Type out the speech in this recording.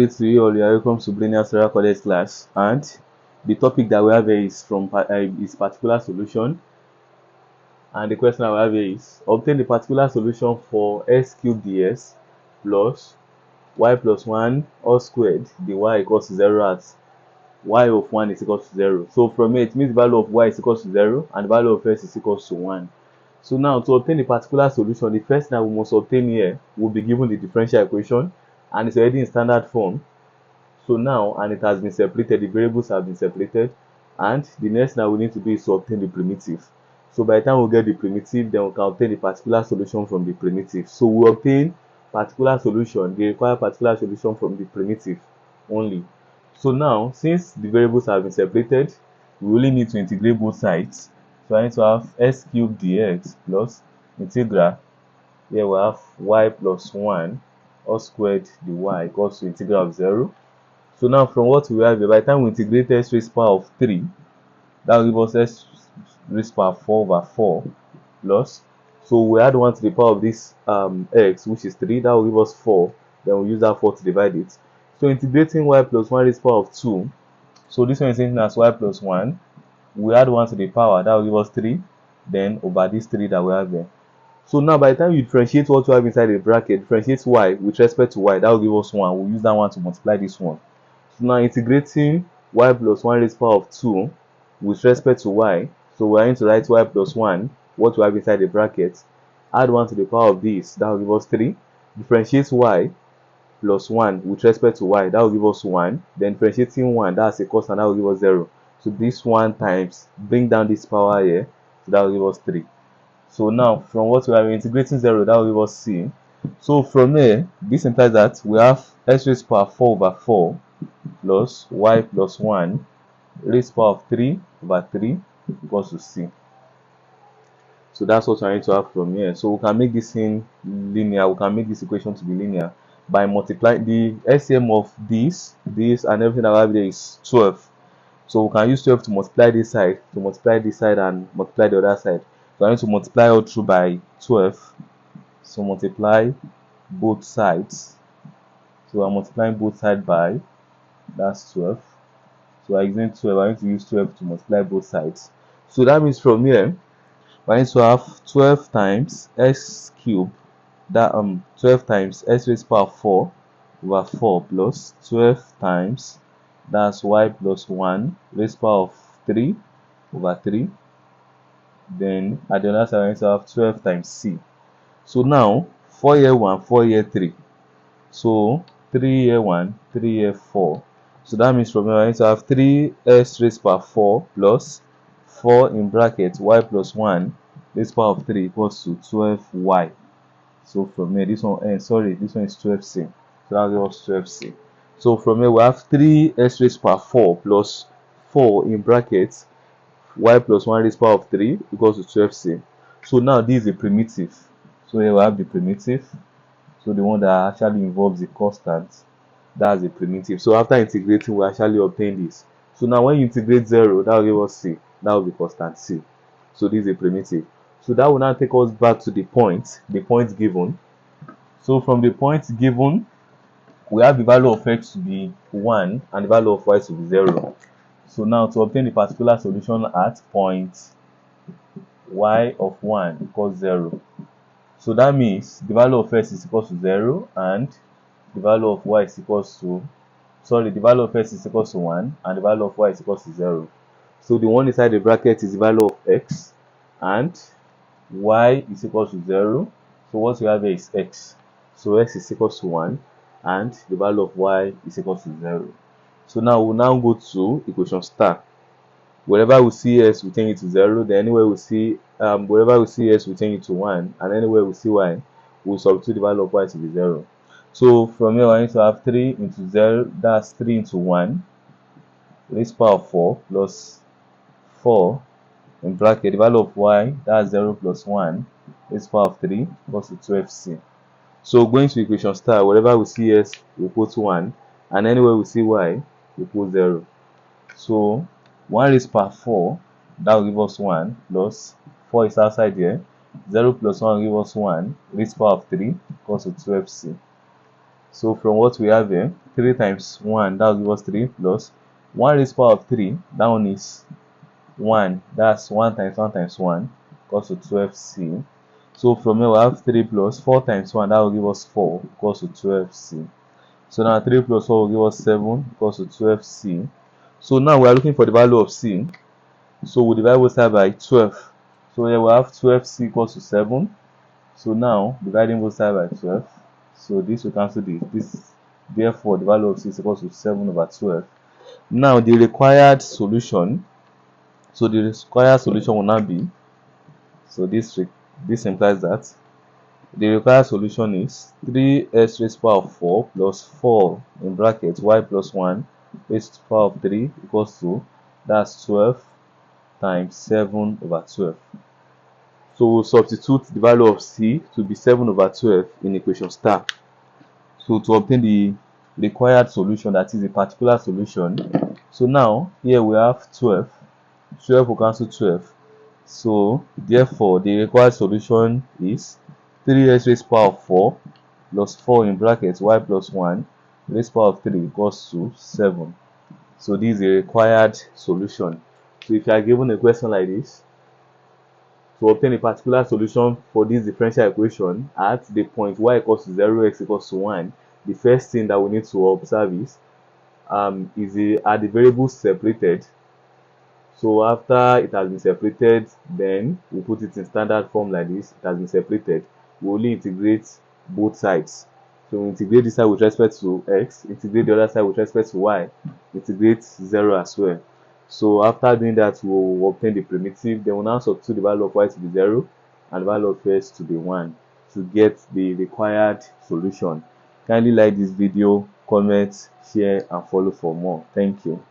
To you all, you are welcome to Linear Serial College class, and the topic that we have here is is particular solution, and the question I have here is obtain the particular solution for x cubed dx plus y plus 1 all squared dy equals to 0 at y of 1 is equal to 0. So from here it means the value of y is equal to 0 and the value of x is equal to 1. So now to obtain the particular solution, the first thing that we must obtain here will be given the differential equation, and it's already in standard form. So now, and it has been separated, the variables have been separated, and the next thing that we need to do is to obtain the primitive. So by the time we get the primitive, then we can obtain the particular solution from the primitive. So we obtain particular solution, they require particular solution from the primitive only. So now, since the variables have been separated, we only need to integrate both sides. So I need to have x cubed dx plus integral, here we have y plus 1 all squared dy equals to integral of 0. So now from what we have here, by the time we integrate x raised power of 3, that will give us x raised power 4 over 4 plus. So we add 1 to the power of this x, which is 3, that will give us 4. Then we use that 4 to divide it. So integrating y plus 1 raised power of 2. So this one is written as y plus 1. We add 1 to the power, that will give us 3. Then over this 3 that we have there. So now by the time you differentiate what you have inside the bracket, differentiate y with respect to y, that will give us 1. We'll use that 1 to multiply this one. So now integrating y plus 1 raised power of 2 with respect to y. So we're going to write y plus 1, what we have inside the bracket, add 1 to the power of this, that will give us 3. Differentiate y plus 1 with respect to y, that will give us 1. Then differentiating 1, that's a constant, that will give us 0. So this 1 times, bring down this power here, so that will give us 3. So now from what we are integrating 0, that will give us c. So from here, this implies that we have x raised power 4 over 4 plus y plus 1 raised power of 3 over 3 equals to c. So that's what I need to have from here. So we can make this in linear, we can make this equation to be linear by multiplying the LCM of this, and everything that we have there is 12. So we can use 12 to multiply this side, and multiply the other side. So I need to multiply all through by 12. So multiply both sides. So I'm multiplying both sides by, that's 12. So I using 12, I need to use 12 to multiply both sides. So that means from here, I need to have 12 times x cubed, that 12 times x raised power 4 over 4 plus 12 times, that's y plus 1 raised power of 3 over 3. Then at the other side, I need to have 12 times c. So now 4 here 1, 4 here 3. So 3 here 1, 3 here 4. So that means from here I need to have 3x raised power 4 plus 4 in bracket y plus 1 raised power of 3 equals to 12y. So from here, this one, this one is 12c. So that will give us 12c. So from here we have 3x raised power 4 plus 4 in brackets y plus 1 raised power of 3 equals to 12c. So now this is a primitive. So here we have the primitive. So the one that actually involves the constant, that's the primitive. So after integrating, we actually obtain this. So now when you integrate 0, that will give us c. That will be constant c. So this is a primitive. So that will now take us back to the point given. So from the point given, we have the value of x to be 1 and the value of y to be 0. So now to obtain the particular solution at point y of 1 equals 0. So that means the value of x is equal to 0 and the value of y is equals to, the value of x is equal to 1 and the value of y is equal to 0. So the one inside the bracket is the value of x and y is equal to 0. So what we have here is x. So x is equal to 1 and the value of y is equal to 0. So now we'll now go to equation star. Wherever we see s, we change it to 0. Then anywhere we see wherever we see s, we change it to 1, and anywhere we see y, we'll substitute the value of y to be 0. So from here I need to have 3 into 0, that's 3 into 1 raised power of 4 plus 4 in bracket the value of y, that's 0 plus 1 raised power of 3 equals to 12c. So going to equation star, wherever we see s, we put 1, and anywhere we see y, we put 0. So 1 raised power 4, that will give us 1 plus 4 is outside here. 0 plus 1 will give us 1 raised power of 3 equals to 12c. So from what we have here, 3 times 1, that will give us 3, plus 1 raised power of 3, that one is 1, that's 1 times 1 times 1, equals to 12c. So from here we have 3 plus 4 times 1, that will give us 4, equals to 12c. So now 3 plus 4 will give us 7, equals to 12c. So now we are looking for the value of c. So we divide both sides by 12. So here we have 12c equals to 7. So now dividing both sides by 12. So this will cancel this. Therefore, the value of c is equals to 7 over 12. Now the required solution. So the required solution will now be. So this implies that the required solution is 3x raised to the power of 4 plus 4 in brackets y plus 1 raised to the power of 3 equals to, that's 12 times 7 over 12. So we'll substitute the value of c to be 7 over 12 in equation star. So to obtain the required solution, that is a particular solution. So now here we have 12. 12 will cancel 12. So therefore the required solution is 3x raised to the power of 4 plus 4 in brackets y plus 1 raised to the power of 3 equals to 7. So this is a required solution. So if you are given a question like this, to obtain a particular solution for this differential equation at the point y equals to 0, x equals to 1, the first thing that we need to observe is are the variables separated. So after it has been separated, then we put it in standard form like this. It has been separated. We only integrate both sides. So we integrate this side with respect to x, integrate the other side with respect to y, integrate 0 as well. So after doing that, we will obtain the primitive. Then we'll now substitute the value of y to be 0 and the value of x to be 1 to get the required solution. Kindly like this video, comment, share, and follow for more. Thank you.